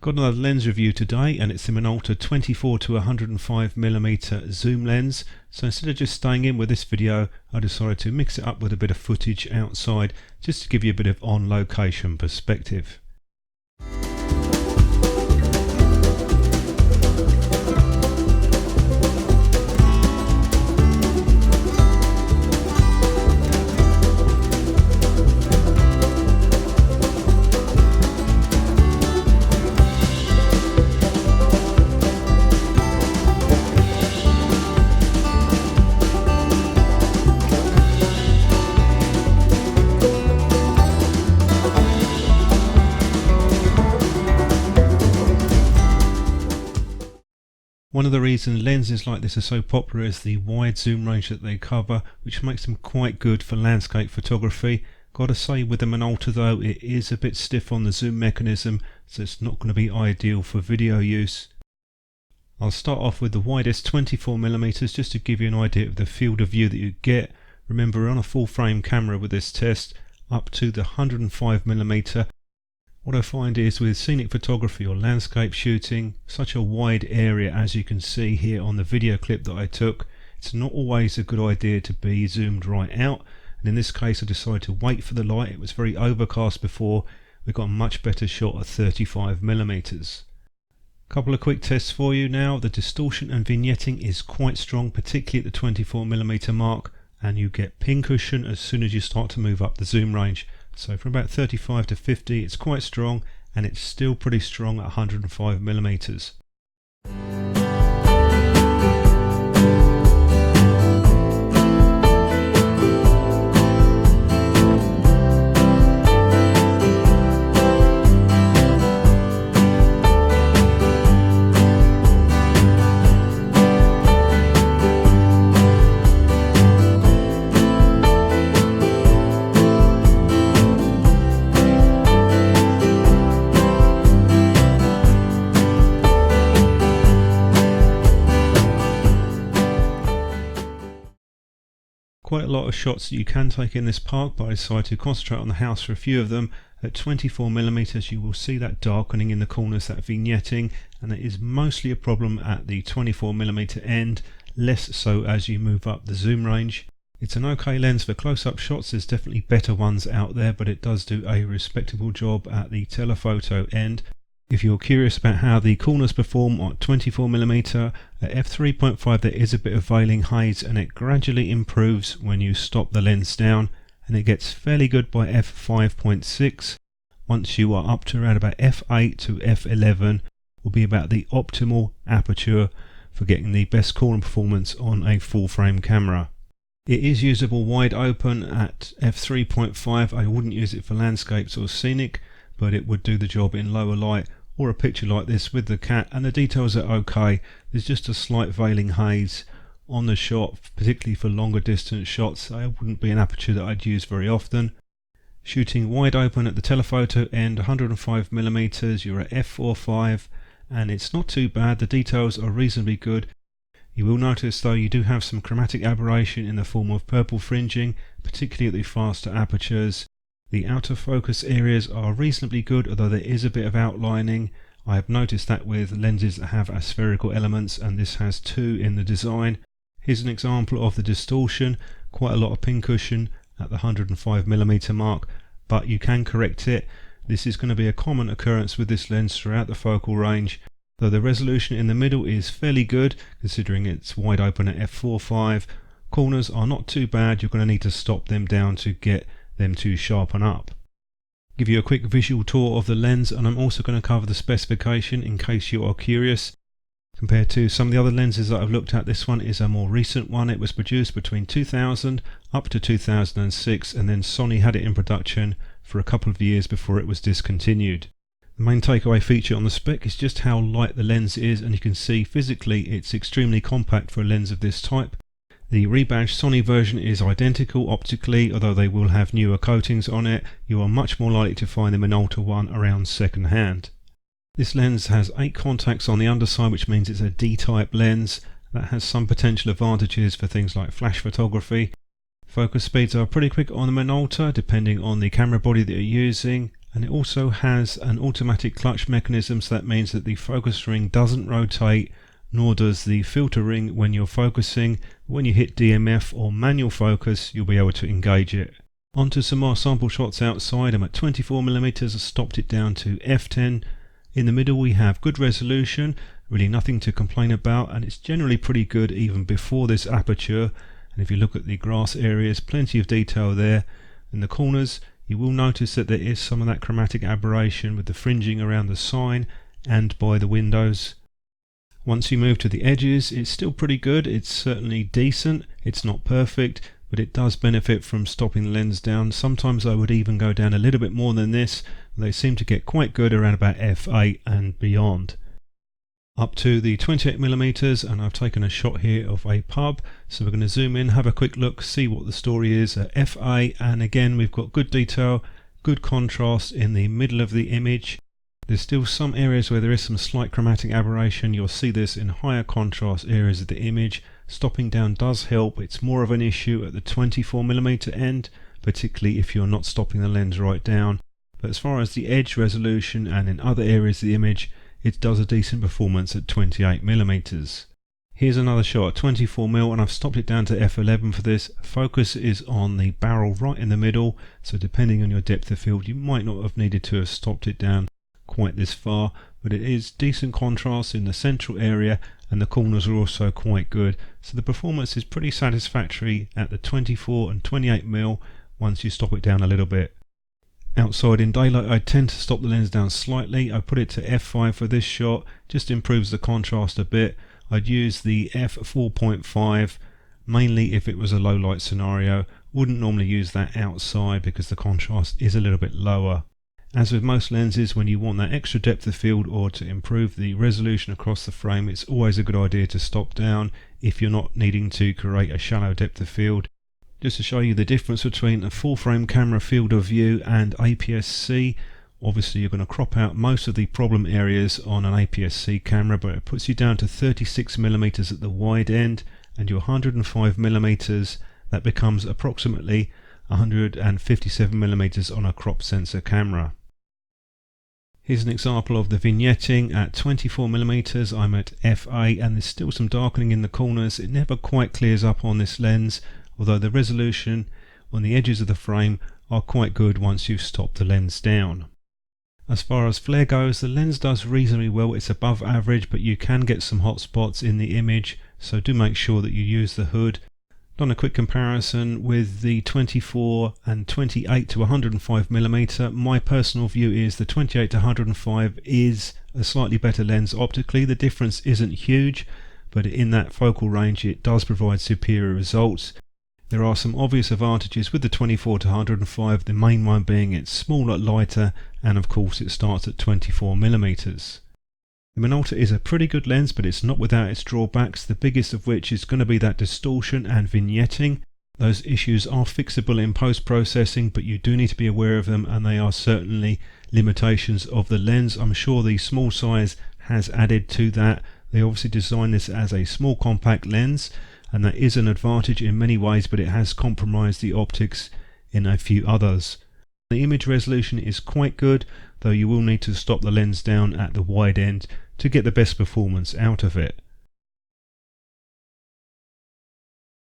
Got another lens review today, and it's the Minolta 24-105mm zoom lens. So instead of just staying in with this video, I decided to mix it up with a bit of footage outside just to give you a bit of on location perspective. One of the reasons lenses like this are so popular is the wide zoom range that they cover, which makes them quite good for landscape photography. Gotta say, with the Minolta though, it is a bit stiff on the zoom mechanism, so it's not going to be ideal for video use. I'll start off with the widest 24mm just to give you an idea of the field of view that you get. Remember, we're on a full frame camera with this test, up to the 105mm. What I find is with scenic photography or landscape shooting, such a wide area as you can see here on the video clip that I took, it's not always a good idea to be zoomed right out, and in this case I decided to wait for the light. It was very overcast before. We got a much better shot at 35mm. Couple of quick tests for you now. The distortion and vignetting is quite strong, particularly at the 24mm mark, and you get pincushion as soon as you start to move up the zoom range. So from about 35 to 50 it's quite strong, and it's still pretty strong at 105mm. Quite a lot of shots that you can take in this park, but I decided to concentrate on the house for a few of them. At 24mm you will see that darkening in the corners, that vignetting, and it is mostly a problem at the 24mm end, less so as you move up the zoom range. It's an okay lens for close-up shots. There's definitely better ones out there, but it does do a respectable job at the telephoto end. If you're curious about how the corners perform on 24mm, at f3.5 there is a bit of veiling haze, and it gradually improves when you stop the lens down, and it gets fairly good by f5.6. Once you are up to around about f8 to f11 will be about the optimal aperture for getting the best corner performance on a full frame camera. It is usable wide open at f3.5. I wouldn't use it for landscapes or scenic, but it would do the job in lower light or a picture like this with the cat, and the details are okay. There's just a slight veiling haze on the shot, particularly for longer distance shots. It wouldn't be an aperture that I'd use very often. Shooting wide open at the telephoto end, 105mm, you're at f4.5, and it's not too bad. The details are reasonably good. You will notice though you do have some chromatic aberration in the form of purple fringing, particularly at the faster apertures. The outer focus areas are reasonably good, although there is a bit of outlining. I have noticed that with lenses that have aspherical elements, and this has two in the design. Here's an example of the distortion, quite a lot of pincushion at the 105mm mark, but you can correct it. This is going to be a common occurrence with this lens throughout the focal range, though the resolution in the middle is fairly good considering it's wide open at f4.5. Corners are not too bad. You're going to need to stop them down to get them to sharpen up. Give you a quick visual tour of the lens, and I'm also going to cover the specification in case you are curious. Compared to some of the other lenses that I've looked at, this one is a more recent one. It was produced between 2000 up to 2006, and then Sony had it in production for a couple of years before it was discontinued. The main takeaway feature on the spec is just how light the lens is, and you can see physically it's extremely compact for a lens of this type. The rebadged Sony version is identical optically, although they will have newer coatings on it. You are much more likely to find the Minolta one around second hand. This lens has 8 contacts on the underside, which means it's a D-type lens. That has some potential advantages for things like flash photography. Focus speeds are pretty quick on the Minolta depending on the camera body that you're using, and it also has an automatic clutch mechanism, so that means that the focus ring doesn't rotate, nor does the filter ring when you're focusing. When you hit DMF or manual focus, you'll be able to engage it. Onto some more sample shots outside. I'm at 24mm, I stopped it down to f10. In the middle we have good resolution, really nothing to complain about, and it's generally pretty good even before this aperture. And if you look at the grass areas, plenty of detail there. In the corners you will notice that there is some of that chromatic aberration with the fringing around the sign and by the windows. Once you move to the edges, it's still pretty good. It's certainly decent. It's not perfect, but it does benefit from stopping the lens down. Sometimes I would even go down a little bit more than this. They seem to get quite good around about f8 and beyond. Up to the 28mm, and I've taken a shot here of a pub, so we're going to zoom in, have a quick look, see what the story is at f8, and again we've got good detail, good contrast in the middle of the image. There's still some areas where there is some slight chromatic aberration. You'll see this in higher contrast areas of the image. Stopping down does help. It's more of an issue at the 24mm end, particularly if you're not stopping the lens right down. But as far as the edge resolution and in other areas of the image, it does a decent performance at 28mm. Here's another shot at 24mm, and I've stopped it down to f11 for this. Focus is on the barrel right in the middle, so depending on your depth of field you might not have needed to have stopped it down quite this far, but it is decent contrast in the central area, and the corners are also quite good, so the performance is pretty satisfactory at the 24 and 28mm once you stop it down a little bit. Outside in daylight I tend to stop the lens down slightly. I put it to f5 for this shot, just improves the contrast a bit. I'd use the f4.5 mainly if it was a low light scenario. Wouldn't normally use that outside because the contrast is a little bit lower. As with most lenses, when you want that extra depth of field or to improve the resolution across the frame, it's always a good idea to stop down if you're not needing to create a shallow depth of field. Just to show you the difference between a full frame camera field of view and APS-C, obviously you're going to crop out most of the problem areas on an APS-C camera, but it puts you down to 36mm at the wide end, and your 105mm, that becomes approximately 157mm on a crop sensor camera. Here's an example of the vignetting at 24mm. I'm at f8 and there's still some darkening in the corners. It never quite clears up on this lens, although the resolution on the edges of the frame are quite good once you've stopped the lens down. As far as flare goes, the lens does reasonably well. It's above average, but you can get some hot spots in the image, so do make sure that you use the hood. Done a quick comparison with the 24 and 28 to 105mm. My personal view is the 28 to 105 is a slightly better lens optically. The difference isn't huge, but in that focal range it does provide superior results. There are some obvious advantages with the 24 to 105, the main one being it's smaller, lighter, and of course it starts at 24mm. The Minolta is a pretty good lens, but it's not without its drawbacks, the biggest of which is going to be that distortion and vignetting. Those issues are fixable in post-processing, but you do need to be aware of them, and they are certainly limitations of the lens. I'm sure the small size has added to that. They obviously designed this as a small compact lens, and that is an advantage in many ways, but it has compromised the optics in a few others. The image resolution is quite good, though you will need to stop the lens down at the wide end to get the best performance out of it.